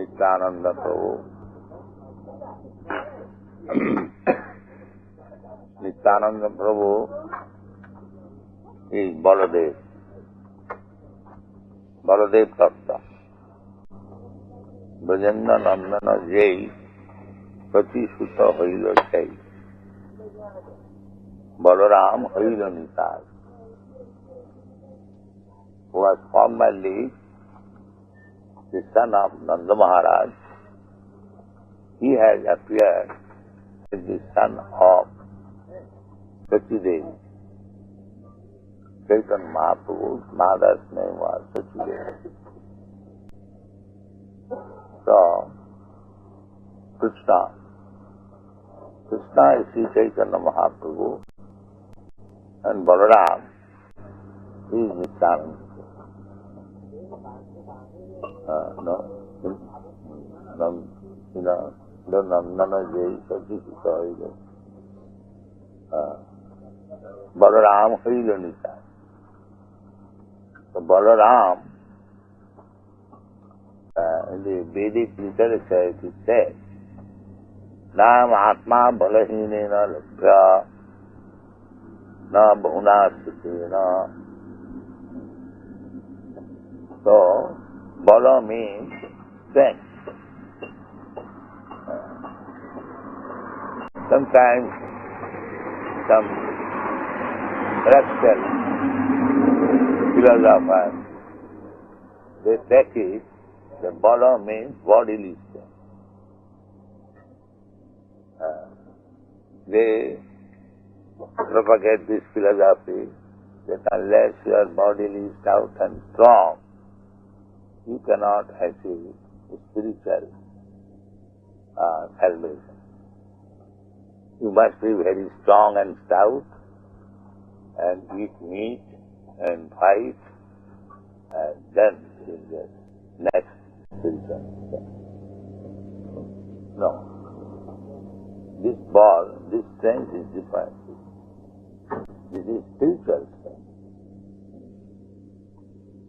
Nityananda Prabhu. Nityananda Prabhu is Baladev. Baladev Tattva. Brajendra Nandana Jai Pati Sutta Haila Jai. Balaram Haila Nitai, who was formerly the son of Nanda Maharaj. He has appeared as the son of Sachidevi. Chaitanya Mahaprabhu's mother's name was Sachidevi. So, Krishna is Sri Chaitanya Mahaprabhu, and Balaram is Nityananda. Nandana Jai Sati Sutta Haila. Balaram Haila Nitai. So Balaram, in the Vedic literature it is said, Nam Atma Balahinena Labhya Na Bahuna Sthitena. So, Bala means strength. Sometimes some practical philosophers, they take it that Bala means bodily strength. They propagate this philosophy that unless you are bodily stout and strong, you cannot achieve spiritual salvation. You must be very strong and stout and eat meat and fight, and then you will get next spiritual strength. No. This strength is different. This is spiritual strength.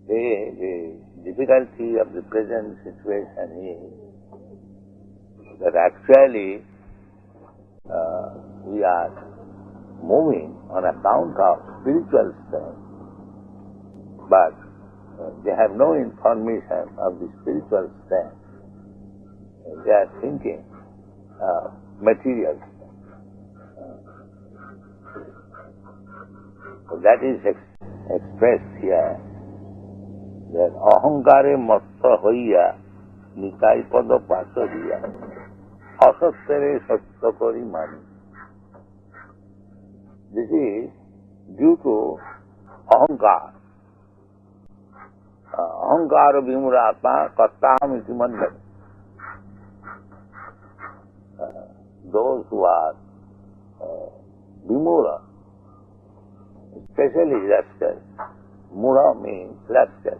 The difficulty of the present situation is that actually we are moving on account of spiritual strength, but they have no information of the spiritual strength. They are thinking material strength. So that is expressed here, that ahankare matta hoiya nitai pada pasariya asattere satya kari mani. This is due to ahankar. Ahankara vimuratma kattaham iti mandam. Those who are vimura, especially rascal. Mura means rascal.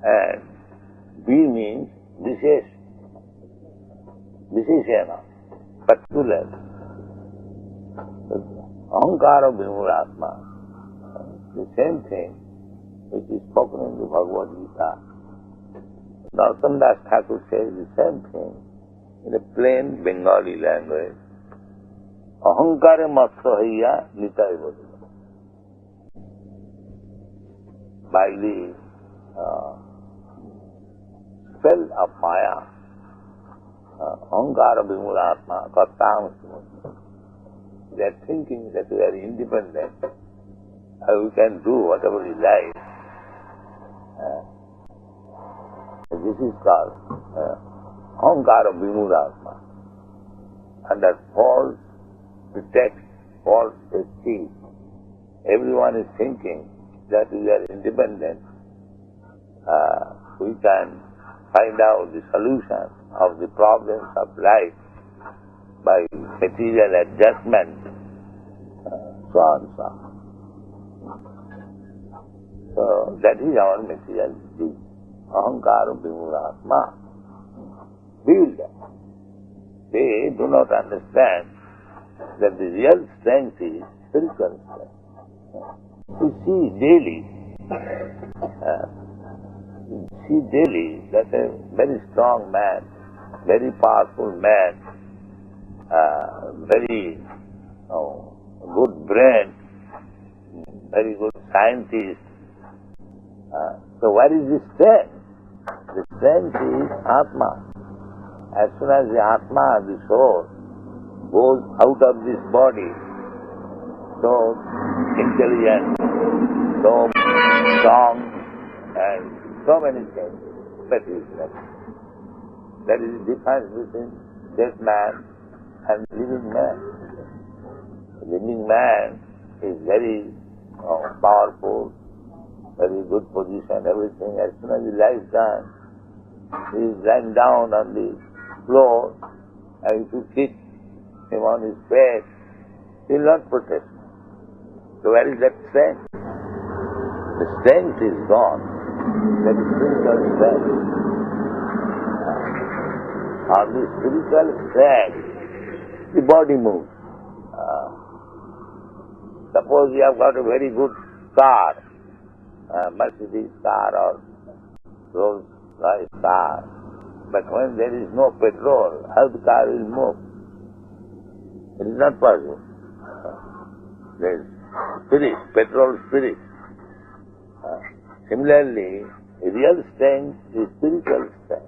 And V means Visheshena, particular. Ahankara Vimuratma, the same thing which is spoken in the Bhagavad Gita. Narottam Das Thakur says the same thing in a plain Bengali language. Ahankara Matsahaya Nitai Bodhika. By the spell of Maya, Ahankara Vimuratma, Kattam, they are thinking that we are independent, we can do whatever we like. This is called Ahankara Vimuratma. Under false pretext, false esteem, everyone is thinking that we are independent. We can find out the solution of the problems of life by material adjustment, so on, so on. So that is our material deed. Ahankara Vimuratma. They do not understand that the real strength is spiritual strength. We see daily see daily that a very strong man, very powerful man, very good brain, very good scientist. So where is the strength? The strength is Atma. As soon as the Atma, the soul, goes out of this body, so intelligent, so strong, and so many things, but he is nothing. That is the difference between dead man and living man. The living man is very powerful, very good position, everything. As soon as he lies down, he is lying down on the floor, and if you kick him on his face, he will not protest. So where is that strength? The strength is gone. That is spiritual strength. On the spiritual strength, the body moves. Suppose you have got a very good car, Mercedes car or Rolls Royce car, but when there is no petrol, how the car will move? It is not possible. There is spirit, petrol spirit. Similarly, real strength is spiritual strength.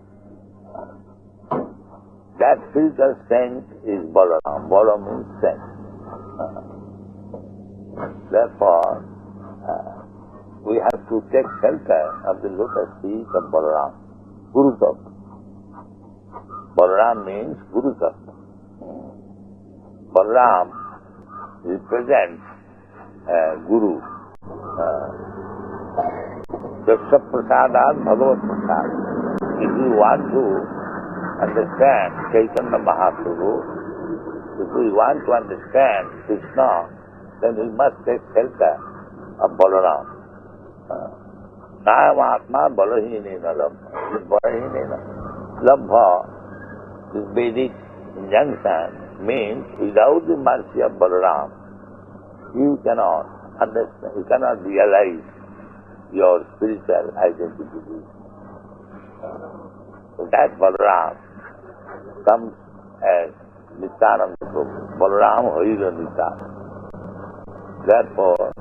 That spiritual strength is Balaram. Bala means strength. Therefore, we have to take shelter of the lotus feet of Balaram. Guru Tattva. Balaram means Guru Tattva. Balaram represents Guru. Daksha Prasadat Bhagavat Prasad. If you want to understand Chaitanya Mahaprabhu, if we want to understand Krishna, then we must take shelter of Balaram. Nayam Atma Balahinena Labha. Balahinena Labha, this Vedic injunction means without the mercy of Balaram, you cannot understand, you cannot realize your spiritual identity. So that Balaram comes as Nityananda Prabhu. Balaram Harira Nityananda. Therefore,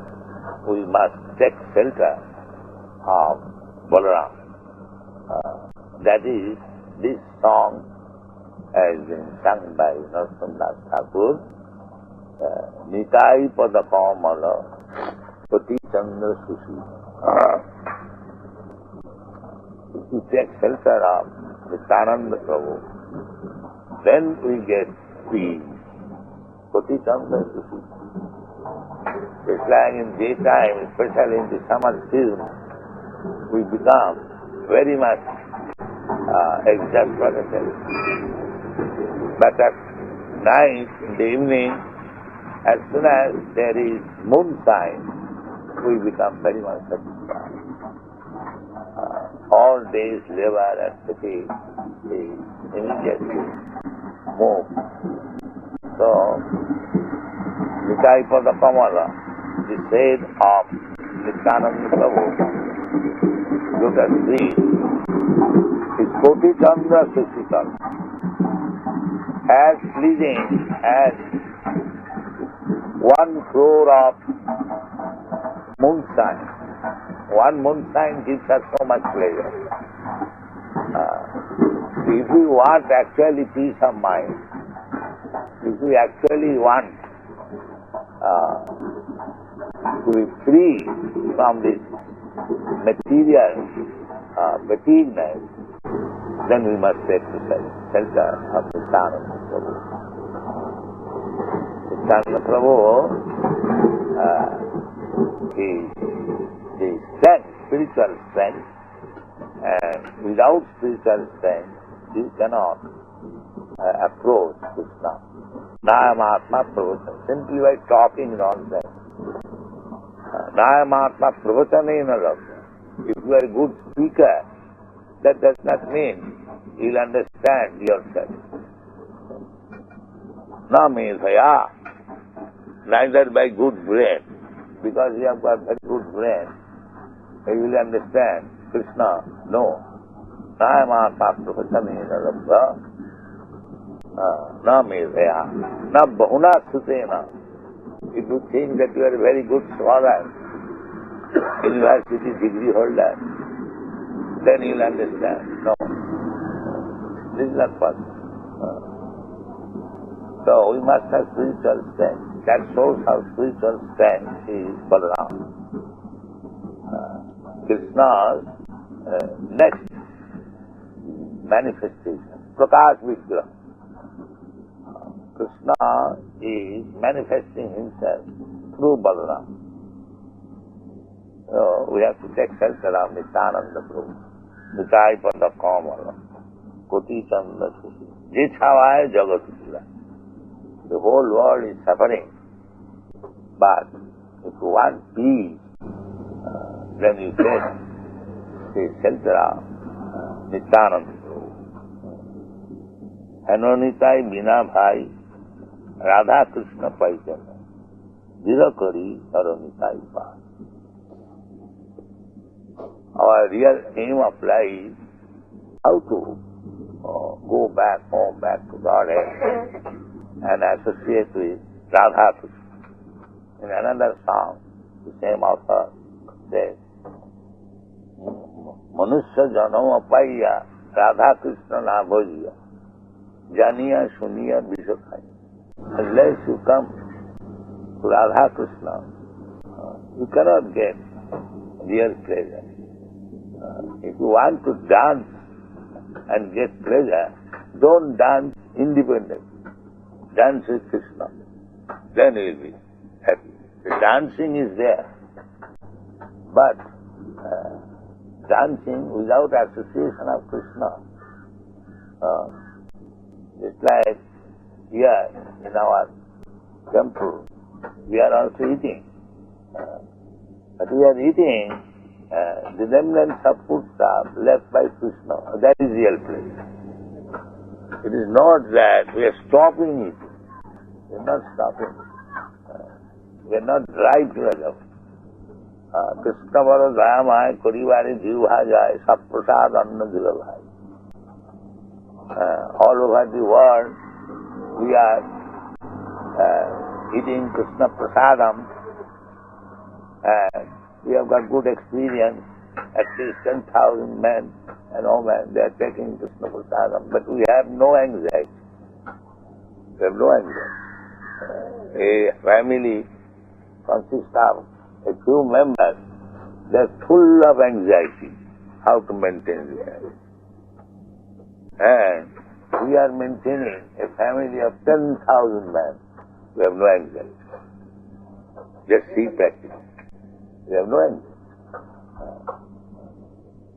we must take shelter of Balaram. That is, this song has been sung by Narottam Das Thakur. Nitai Pada Kamala Pati Chandra Sushi. If we take shelter of Nityananda Prabhu, then we get peace. Pati Chandra Sushi. It's like in daytime, especially in the summer season, we become very much exasperated. But at night, in the evening, as soon as there is moonshine, we become very much satisfied. All day's labor and fatigue is immediately moved. So, Nitai Pada Kamala, the shade of Nityananda Prabhu, lotus feet, is Koti Chandra Sushikal, as pleasing as 1 crore of moonshine. One moonshine gives us so much pleasure. If we want actually peace of mind, if we actually want to be free from this material fatigueness, then we must take the shelter of Nityananda Prabhu. Nityananda Prabhu is the strength, spiritual strength, and without spiritual strength, you cannot approach Krishna. Nayamatma pravacana, simply by talking nonsense. Nayamatma pravacana labha. If you are a good speaker, that does not mean you will understand yourself. Na medhaya, neither by good brain, because you have got very good brain, you will understand Krishna, no. Nayamata Prabhachane Narabha, na medhaya, na bahuna sutena. If you think that you are a very good scholar, university degree holder, then you will understand. No. This is not possible. So we must have spiritual strength. That source of spiritual strength is Balaram. Krishna's next manifestation, Prakash Vigraha. Krishna is manifesting himself through Balaram. So we have to take shelter of Nityananda Prabhu. Nitai Pada Kamala, Koti Chanda Sushi. Jithavaye Jagat Pura. The whole world is suffering. But if you want peace, then you take the shelter of Nityananda Prabhu. Hanonitai Bina Bhai, Radha Krishna Paitanya, Virakari Haronitai Bhai. Our real aim of life is how to go back home, back to Godhead, and associate with Radha Krishna. In another song, the same author says, Manusya janam apaya Radha Krishna na bhajiya, janiya suniya vishakhaya. Unless you come to Radha Krishna, you cannot get real pleasure. If you want to dance and get pleasure, don't dance independently. Dance with Krishna. Then you will be happy. The dancing is there. But dancing without association of Krishna, it's like here in our temple, we are also eating. But we are eating the remnants of food stuff left by Krishna. That is real pleasure. It is not that we are stopping eating. We are not stopping. We are not right together. Krishna baro dayamay karibari jivha jay sab prasad anna dila bhai. All over the world we are eating Krishna prasadam, and we have got good experience. At least 10,000 men and women, they are taking Krishna prasadam, but we have no anxiety. We have no anxiety. A family consists of a few members. They are full of anxiety how to maintain the family. And we are maintaining a family of 10,000 men. We have no anxiety. Just see practice. We have no anxiety.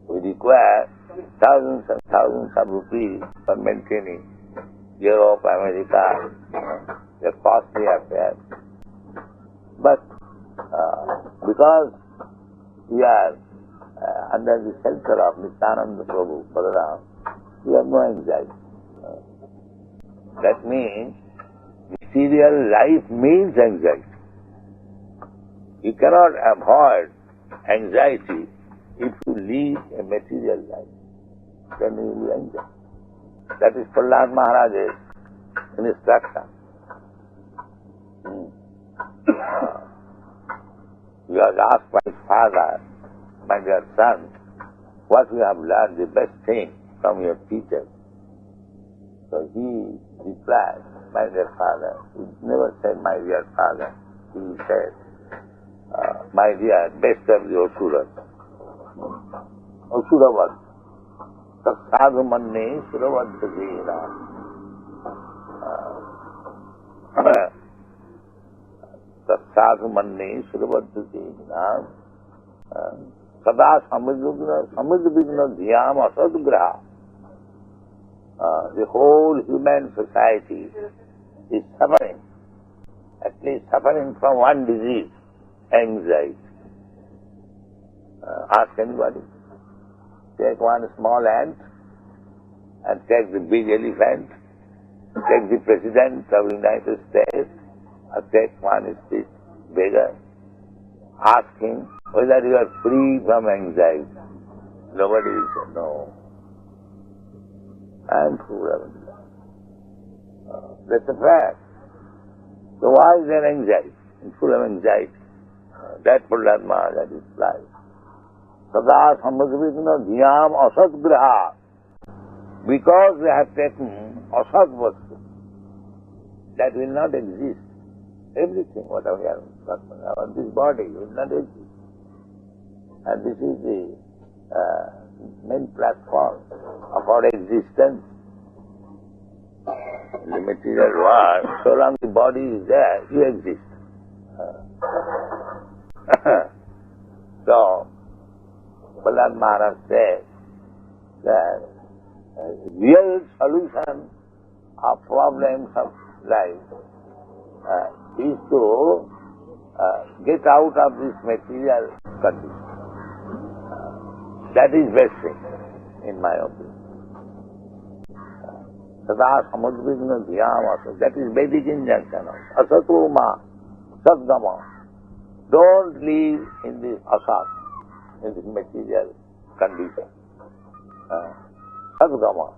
We require thousands and thousands of rupees for maintaining Europe, America. They're costly affairs. But because we are under the shelter of Nityananda Prabhu, Balaram, we have no anxiety. That means material life means anxiety. You cannot avoid anxiety if you lead a material life. Then you will enjoy. That is Prahlad Maharaj's instruction. He was asked by his father, my dear son, what you have learned the best thing from your teacher. So he replied, my dear father, he never said my dear father, he said, my dear, best of the Asuras. Asuravad. Sadhu manne suravad dhira. Sadhu manne suravad dhira. Sada samudvigna dhyam asadgraha. The whole human society is suffering, at least suffering from one disease, anxiety. Ask anybody. Take one small ant and take the big elephant, take the President of the United States, or take one street beggar. Ask him whether you are free from anxiety. Nobody will say, no, I am full of anxiety. That's a fact. So why is there anxiety? Full of anxiety. That Prahlad Maharaj replies, Sada samadvigna dhyam asat graha. Because they have taken asat vastu, that will not exist. Everything, whatever we have on this body, will not exist. And this is the main platform of our existence. In the material world, so long the body is there, you exist. So, Prahlad Maharaj says that real solution of problems of life is to get out of this material condition. That is best thing, in my opinion. Sada samadvigna dhyam asat. That is Vedic injunction. Asato ma sadgama. Don't live in this asat, in this material condition. Sadgama.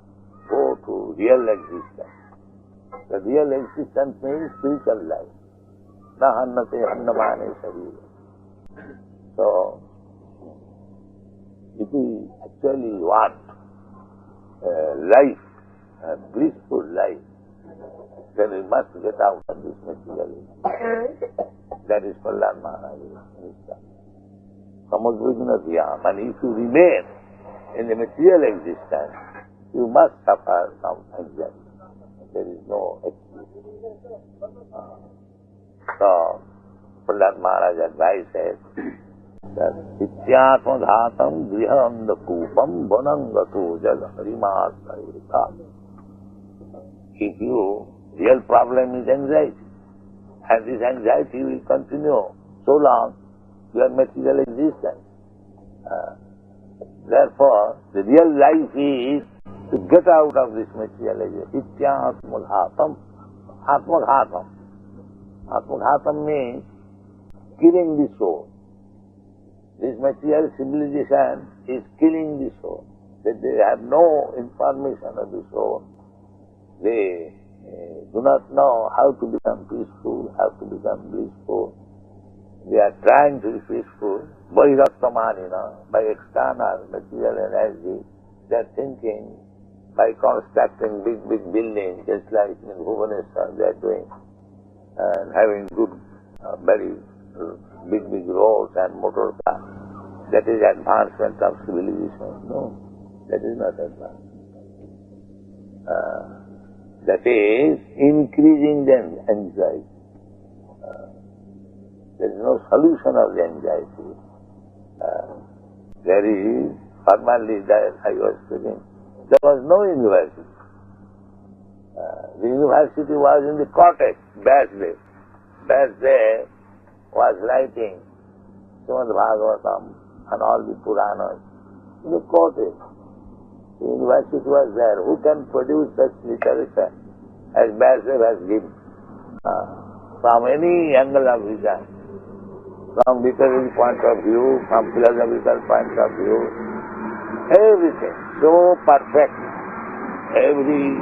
Go to real existence. The real existence means spiritual life. Na hannate hannamane sharira. So, if we actually want life, a blissful life, then we must get out of this materialism. That is Prahlad Maharaj's wisdom. Samadvigna dhyam. And if you remain in the material existence, you must suffer some anxiety. There is no excuse. So, Prahlad Maharaj advises that Ityatma dhatam grihanda kupam vanangato jal harimasayita. If your real problem is anxiety, and this anxiety will continue so long your material existence. Therefore, the real life is to get out of this material existence. Ityatma Atmaghatam. Atmaghatam means killing the soul. This material civilization is killing the soul. That they have no information of the soul. They do not know how to become peaceful, how to become blissful. They are trying to be peaceful. Bhairaktamanina, by external material energy, they are thinking by constructing big buildings, just like in Bhubaneswar they are doing, and having good, very big roads and motor cars. That is advancement of civilization. No, that is not advancement. That is increasing the anxiety. There is no solution of the anxiety. There is, formerly that I was speaking, there was no university. The university was in the cottage, Vyasdev. Vyasdev was writing Srimad Bhagavatam and all the Puranas in the cottage. The university was there. Who can produce such literature as Vyasdev has given? From any angle of vision, from literary point of view, from philosophical point of view, everything so perfect. Every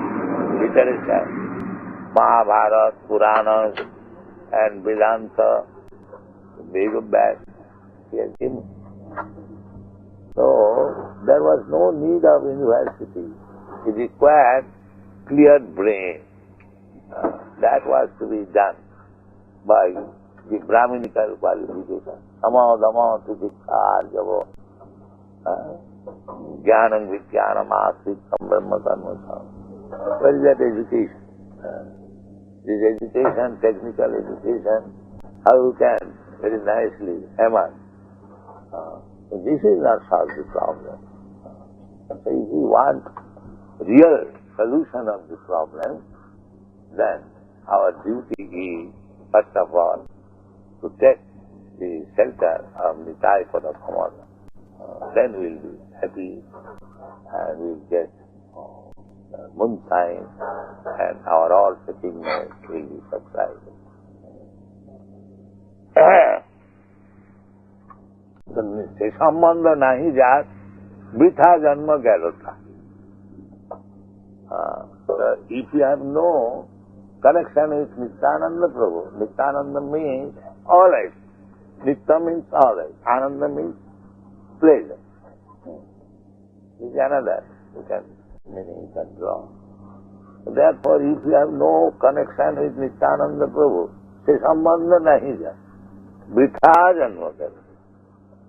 literature, Mahabharata, Puranas, and Vedanta, Veda, he has given. So, there was no need of university. It required clear brain. That was to be done by the Brahminical qualification. Samo damo titikha javo. Jnanam vijnanam astritam brahma karma. Where is that education? This education, technical education, how you can very nicely emerge. So this is not solve the problem. So if we want real solution of the problem, then our duty is, first of all, to take the shelter of the Nitai-pada Pramada. Then we'll be happy and we'll get moonshine and our all fatigueness will be subsided. Se sambandha nahi jat वृथा जन्म गैलो था. If you have no connection with Nityananda Prabhu, Nityananda means all right. Nitya means all right. Ananda means pleasure. This is another meaning you can draw. Therefore, if you have no connection with Nityananda Prabhu, se sambandha nahi ja. Vritha janma karo.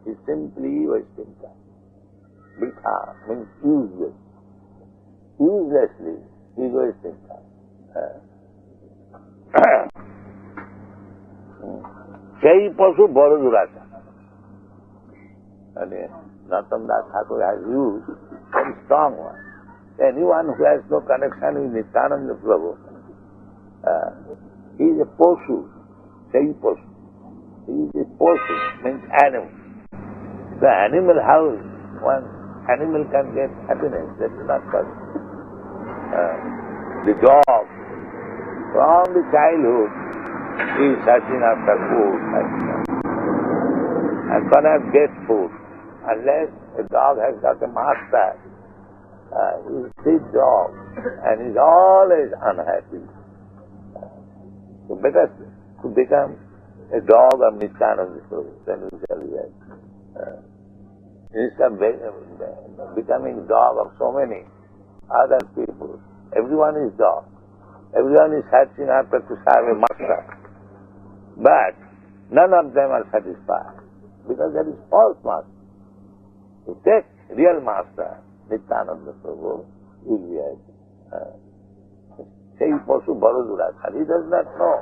It's simply wasting time. Vritha means useless. Uselessly, he is wasting time. সেই পশু বড় দুরাচার. Narottam Das Thakur has used very strong one. Anyone who has no connection with Nityananda Prabhu, he is a poshu. Sei poshu. He is a poshu, means animal. The animal house, one animal can get happiness, that is not possible. The dog, from the childhood, he is searching after food, and cannot get food unless a dog has got a master. He is a street dog and is always unhappy. So better to become a dog of Nityananda Prabhu than we shall be happy. Instead of becoming dog of so many other people, everyone is dog. Everyone is searching after to serve a master. But none of them are satisfied because that is false master. To take real master, Nityananda Prabhu, will be happy. Sei Pasu Barodurachar. He does not know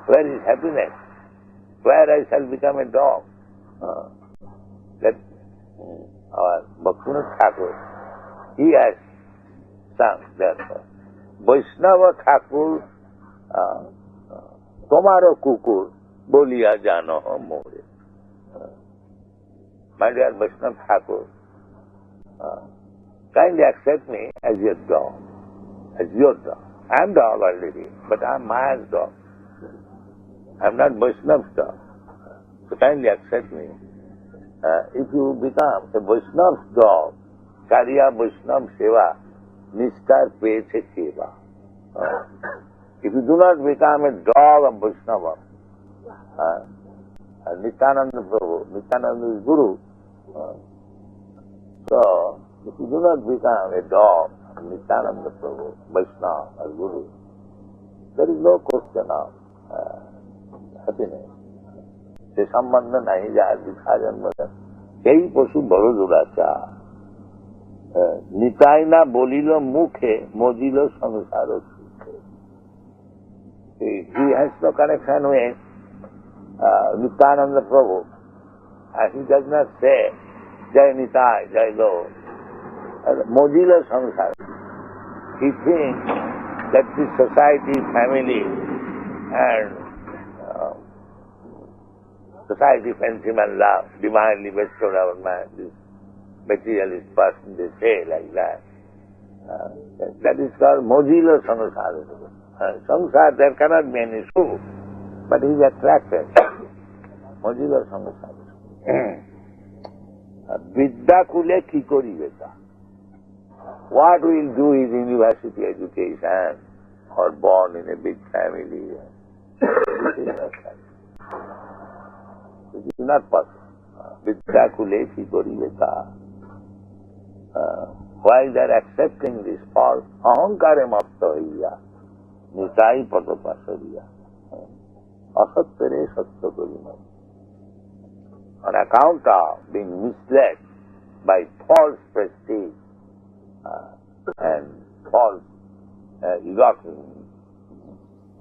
where is happiness, where I shall become a dog. That our Bhaktivinoda Thakur, he has sung therefore. Vaishnava Thakur Tomaro Kukur Boliya Jano More. My dear Vaishnava Thakur, kindly accept me as your dog. As your dog. I am dog already, but I am Maya's dog. I am not Vaishnava's dog. So kindly accept me. If you become a Vaishnava's dog, Karya Vaishnava Seva, Nishtar Peche Seva. If you do not become a dog of Vaishnava, Nityananda Prabhu, Nityananda is Guru, so if you do not become a dog of Nityananda Prabhu, Vaishnava or Guru, there is no question of happiness. Se sambandha nahi jaya vritha janma karo. Sei pasu baro duracha. Nitai na bolilo mukhe, mojilo samsaro sukhe. He has no connection with Nityananda Prabhu, and he does not say Jai Nitai, Jai Lord. Mojilo samsaro. He thinks that this society, family, and society, fancy man, love, divinely bestowed our man, this materialist person, they say like that. That is called mojilo samsara. Samsara, there cannot be any suit, but he is attracted. Mojilo samsara. Vidya kule ki kori beta. What will do is university education or born in a big family. This is not possible. Vidya kule ki kori beta. While they are accepting this false ahankare mapta hoiya, nitai pada pasariya, asattere satya karima. On account of being misled by false prestige and false egotism,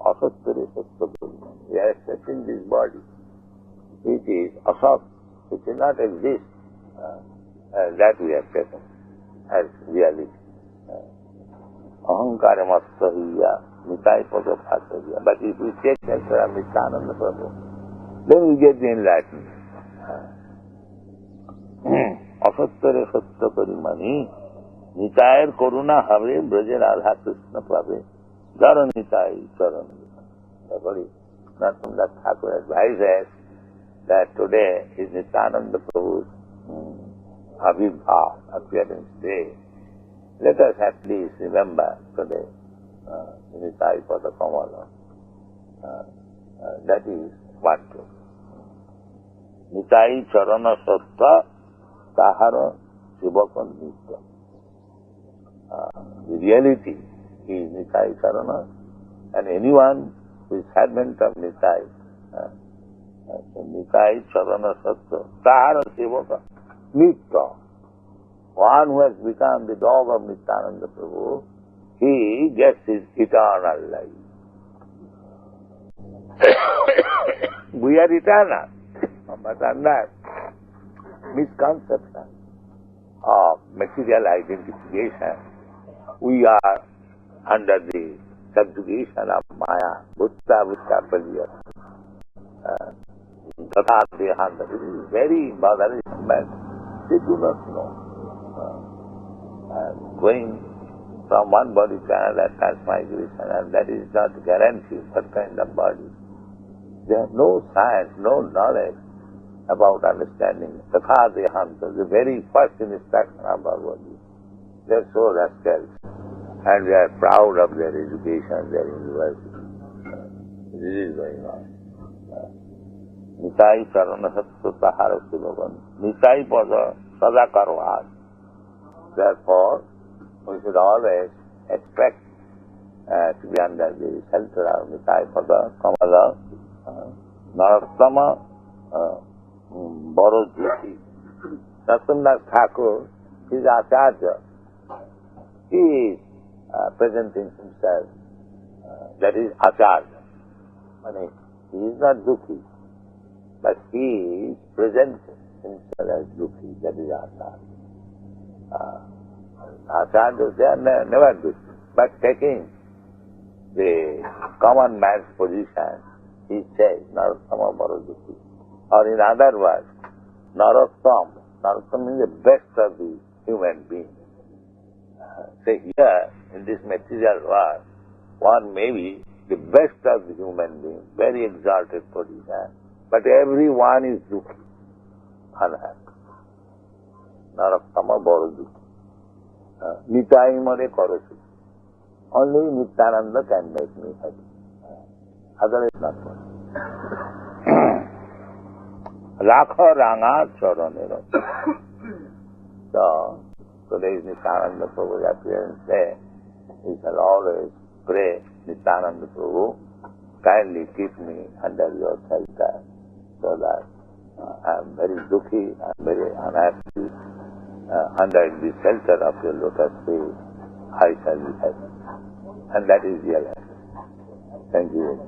asattere satya karima. We are accepting this body, which is asat, which does not exist, that we have taken as reality. Ahankara mastahiya, nitai pada pasariya. But if we take that Nityananda Prabhu, then we get the enlightenment. Asattere satya karimani, nitayar koruna have, braje radha krishna prabhe, jara nitai charan. Narottam Das Thakur advises that today is Nityananda Prabhu's Abhibhav, appearance day, let us at least remember today Nitai Pada Kamala. That is what Nitai Charana Sattva Tahara Shivakandita. The reality is Nitai Charana, and anyone who is servant of Nitai, Nitai Charana Sattva Tahara Shivaka Nitya. One who has become the dog of Nityananda Prabhu, he gets his eternal life. We are eternal, but under misconception of material identification, we are under the subjugation of Maya, Bhutta Palya. Tatha Dehanta. This is very bothering, but they do not know. Going from one body to another, transmigration, and that is not guarantee what kind of body. They have no science, no knowledge about understanding Tatha Dehanta, the very first instruction of Bhagavad Gita. They are so rascals, and they are proud of their education, their university. This is going on. Nitai Charana Sattva Tahara Sivavan. Nitai Pada Sadakarvad. Therefore, we should always expect to be under the shelter of Nitai Pada Kamala, Narottama Bharadwati. Nathandas Thakur, his Acharya, he is presenting himself, that is Acharya. I mean, he is not Dukhi, but he is presenting himself as Dukhi, that is Acharya. Acharyas, they are never Dukhi, but taking the common man's position, he says, Narottama Bharadwati. Or in other words, Narottam. Narottam means the best of the human being. Say here, in this material world, one may be the best of the human being, very exalted position, but everyone is Dukhi, unhappy. Narottama Bharadwati. Nitai Mare Korosu. Only Nityananda can make me happy. Otherwise not possible. Rakha Ranga Charanera. So, today's Nityananda Prabhu's appearance day. We shall always pray, Nityananda Prabhu, kindly keep me under your shelter, so that I am very dukhi, I am very unhappy. Under the shelter of your lotus feet, I shall be happy. And that is real happiness. Thank you.